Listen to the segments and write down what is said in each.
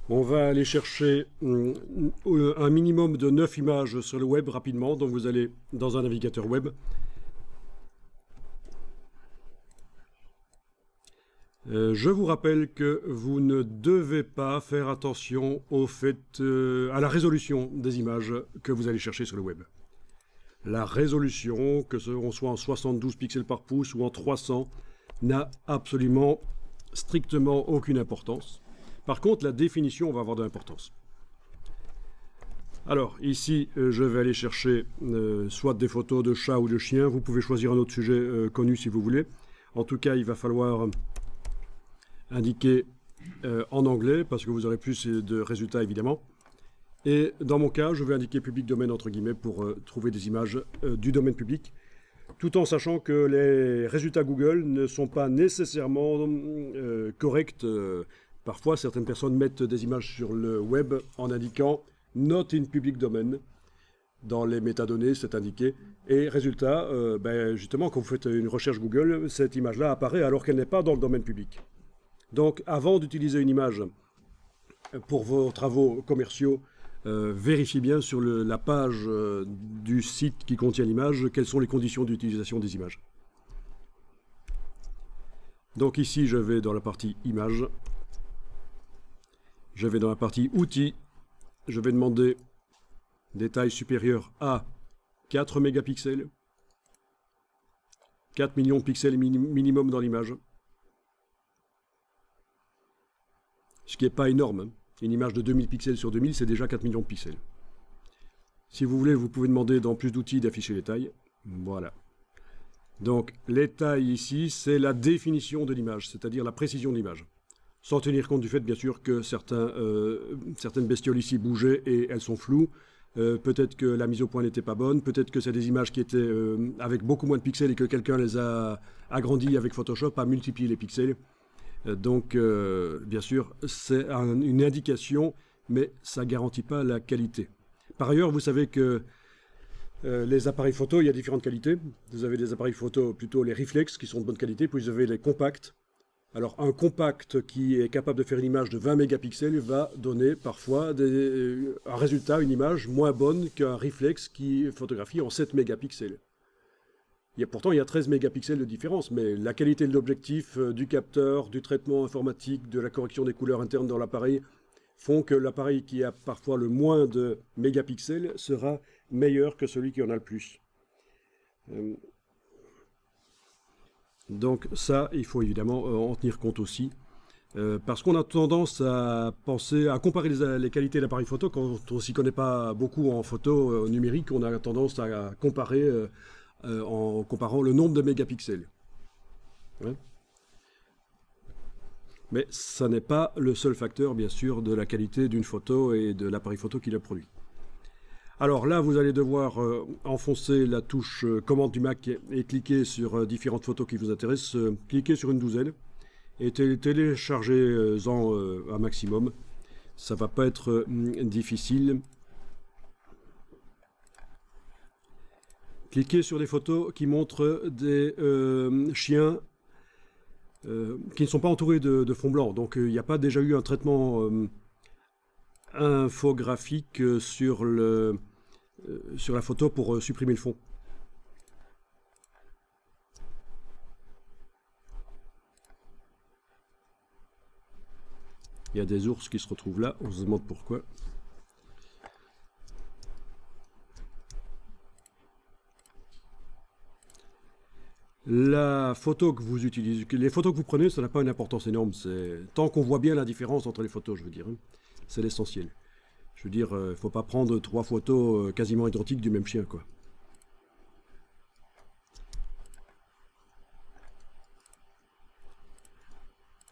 On va aller chercher un minimum de 9 images sur le web rapidement. Donc vous allez dans un navigateur web. Je vous rappelle que vous ne devez pas faire attention au fait, à la résolution des images que vous allez chercher sur le web. La résolution, que on soit en 72 pixels par pouce ou en 300, n'a absolument, strictement aucune importance. Par contre, la définition va avoir de l'importance. Alors, ici, je vais aller chercher soit des photos de chats ou de chiens. Vous pouvez choisir un autre sujet connu si vous voulez. En tout cas, il va falloir indiquer en anglais, parce que vous aurez plus de résultats, évidemment. Et dans mon cas, je vais indiquer public domaine, entre guillemets, pour trouver des images du domaine public, tout en sachant que les résultats Google ne sont pas nécessairement corrects. Parfois, certaines personnes mettent des images sur le web en indiquant « Not in public domain ». Dans les métadonnées, c'est indiqué. Et résultat, justement, quand vous faites une recherche Google, cette image-là apparaît alors qu'elle n'est pas dans le domaine public. Donc, avant d'utiliser une image pour vos travaux commerciaux, vérifiez bien sur la page du site qui contient l'image quelles sont les conditions d'utilisation des images. Donc ici, je vais dans la partie images. Je vais dans la partie outils, je vais demander des tailles supérieures à 4 mégapixels, 4 millions de pixels minimum dans l'image, ce qui n'est pas énorme. Une image de 2000 pixels sur 2000, c'est déjà 4 millions de pixels. Si vous voulez, vous pouvez demander dans plus d'outils d'afficher les tailles. Voilà. Donc les tailles ici, c'est la définition de l'image, c'est-à-dire la précision de l'image. Sans tenir compte du fait, bien sûr, que certaines bestioles ici bougeaient et elles sont floues. Peut-être que la mise au point n'était pas bonne. Peut-être que c'est des images qui étaient avec beaucoup moins de pixels et que quelqu'un les a agrandies avec Photoshop, a multiplié les pixels. Donc, bien sûr, c'est une indication, mais ça ne garantit pas la qualité. Par ailleurs, vous savez que les appareils photo, il y a différentes qualités. Vous avez des appareils photo, plutôt les reflex, qui sont de bonne qualité, puis vous avez les compacts. Alors, un compact qui est capable de faire une image de 20 mégapixels va donner parfois un résultat, une image moins bonne qu'un reflex qui photographie en 7 mégapixels. Pourtant, il y a 13 mégapixels de différence, mais la qualité de l'objectif, du capteur, du traitement informatique, de la correction des couleurs internes dans l'appareil font que l'appareil qui a parfois le moins de mégapixels sera meilleur que celui qui en a le plus. Donc ça, il faut évidemment en tenir compte aussi. Parce qu'on a tendance à penser, à comparer les qualités d'appareil photo, quand on ne s'y connaît pas beaucoup en photo numérique, on a tendance à comparer en comparant le nombre de mégapixels. Ouais. Mais ça n'est pas le seul facteur, bien sûr, de la qualité d'une photo et de l'appareil photo qui la produit. Alors là, vous allez devoir enfoncer la touche commande du Mac et cliquer sur différentes photos qui vous intéressent. Cliquez sur une douzaine et téléchargez-en un maximum. Ça va pas être difficile. Cliquez sur des photos qui montrent des chiens qui ne sont pas entourés de fond blanc. Donc il n'y a pas déjà eu un traitement infographique sur la photo pour supprimer le fond. Il y a des ours qui se retrouvent là, on se demande pourquoi. La photo que vous utilisez, les photos que vous prenez, ça n'a pas une importance énorme. Tant qu'on voit bien la différence entre les photos, je veux dire, hein, c'est l'essentiel. Je veux dire, il ne faut pas prendre 3 photos quasiment identiques du même chien, quoi.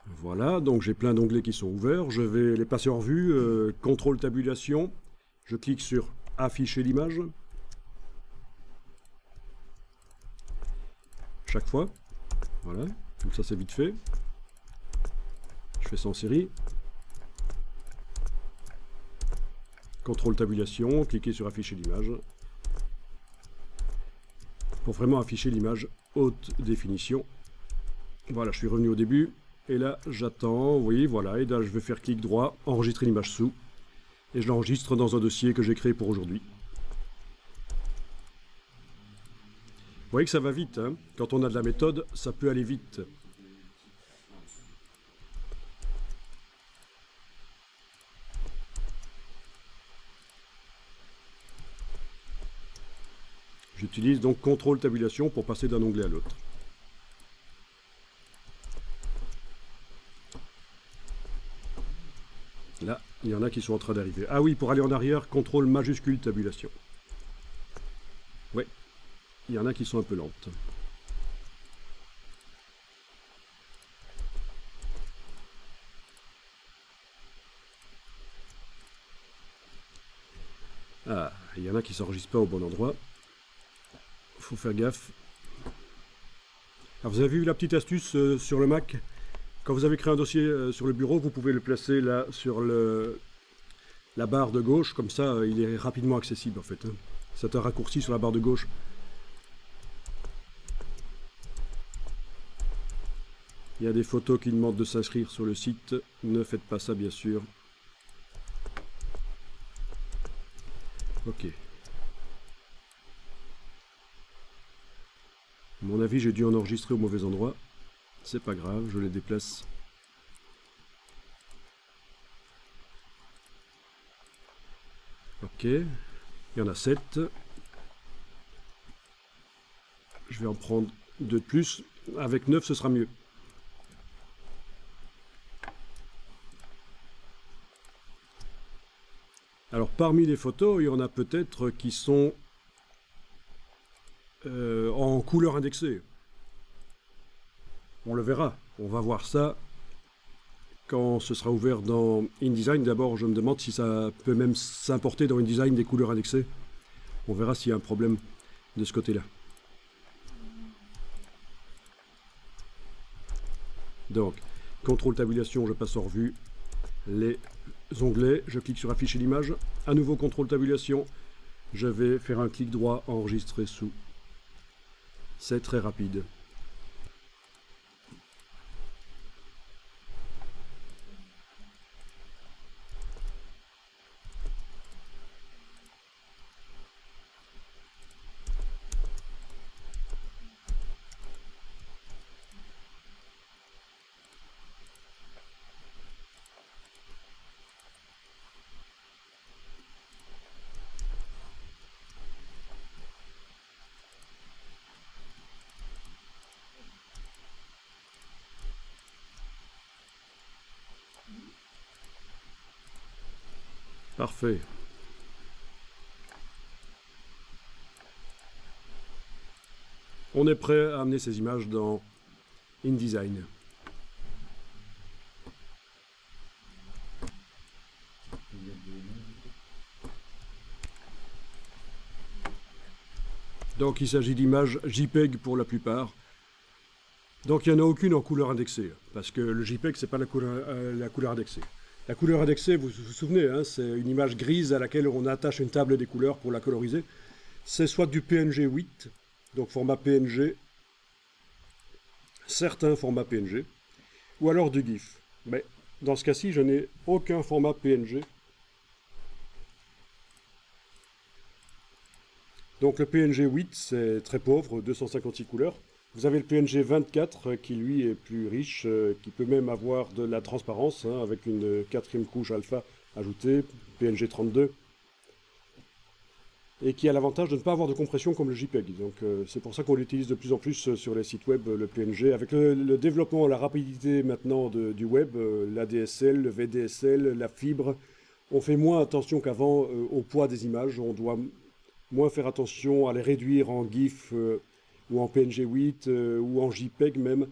Voilà, donc j'ai plein d'onglets qui sont ouverts. Je vais les passer en revue. Contrôle tabulation. Je clique sur afficher l'image. Chaque fois. Voilà, comme ça c'est vite fait. Je fais ça en série. Contrôle tabulation, cliquez sur afficher l'image. Pour vraiment afficher l'image haute définition. Voilà, je suis revenu au début. Et là, j'attends, oui, voilà, et là, je vais faire clic droit, enregistrer l'image sous, et je l'enregistre dans un dossier que j'ai créé pour aujourd'hui. Vous voyez que ça va vite, hein. Quand on a de la méthode, ça peut aller vite. J'utilise donc contrôle tabulation pour passer d'un onglet à l'autre. Là, il y en a qui sont en train d'arriver. Ah oui, pour aller en arrière, contrôle majuscule tabulation. Oui, il y en a qui sont un peu lentes. Ah, il y en a qui ne s'enregistrent pas au bon endroit. Faut faire gaffe. Alors vous avez vu la petite astuce sur le Mac? Quand vous avez créé un dossier sur le bureau, vous pouvez le placer là sur la barre de gauche, comme ça il est rapidement accessible en fait. Hein. C'est un raccourci sur la barre de gauche. Il y a des photos qui demandent de s'inscrire sur le site. Ne faites pas ça bien sûr. Ok. À mon avis, j'ai dû en enregistrer au mauvais endroit. C'est pas grave, je les déplace. Ok. Il y en a 7. Je vais en prendre 2 de plus. Avec 9, ce sera mieux. Alors, parmi les photos, il y en a peut-être qui sont en couleur indexée. On le verra. On va voir ça quand ce sera ouvert dans InDesign. D'abord, je me demande si ça peut même s'importer dans InDesign des couleurs indexées. On verra s'il y a un problème de ce côté-là. Donc, contrôle tabulation, je passe en revue les onglets. Je clique sur afficher l'image. À nouveau, contrôle tabulation. Je vais faire un clic droit, enregistrer sous. C'est très rapide. Parfait. On est prêt à amener ces images dans InDesign. Donc il s'agit d'images JPEG pour la plupart. Donc il n'y en a aucune en couleur indexée, parce que le JPEG, c'est pas la couleur indexée. La couleur indexée, vous vous souvenez, hein, c'est une image grise à laquelle on attache une table des couleurs pour la coloriser. C'est soit du PNG 8, donc format PNG, certains formats PNG, ou alors du GIF. Mais dans ce cas-ci, je n'ai aucun format PNG. Donc le PNG 8, c'est très pauvre, 256 couleurs. Vous avez le PNG 24 qui lui est plus riche, qui peut même avoir de la transparence, hein, avec une 4e couche alpha ajoutée, PNG 32, et qui a l'avantage de ne pas avoir de compression comme le JPEG. Donc c'est pour ça qu'on l'utilise de plus en plus sur les sites web, le PNG. Avec le développement, la rapidité maintenant du web, l'ADSL, le VDSL, la fibre, on fait moins attention qu'avant au poids des images. On doit moins faire attention à les réduire en GIF ou en PNG 8 ou en JPEG même.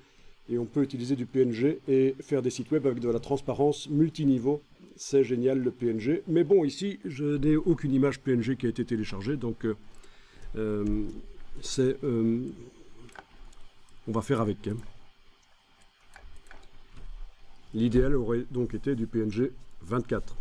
Et on peut utiliser du PNG et faire des sites web avec de la transparence multiniveau. C'est génial le PNG. Mais bon, ici, je n'ai aucune image PNG qui a été téléchargée. Donc, on va faire avec. Hein. L'idéal aurait donc été du PNG 24.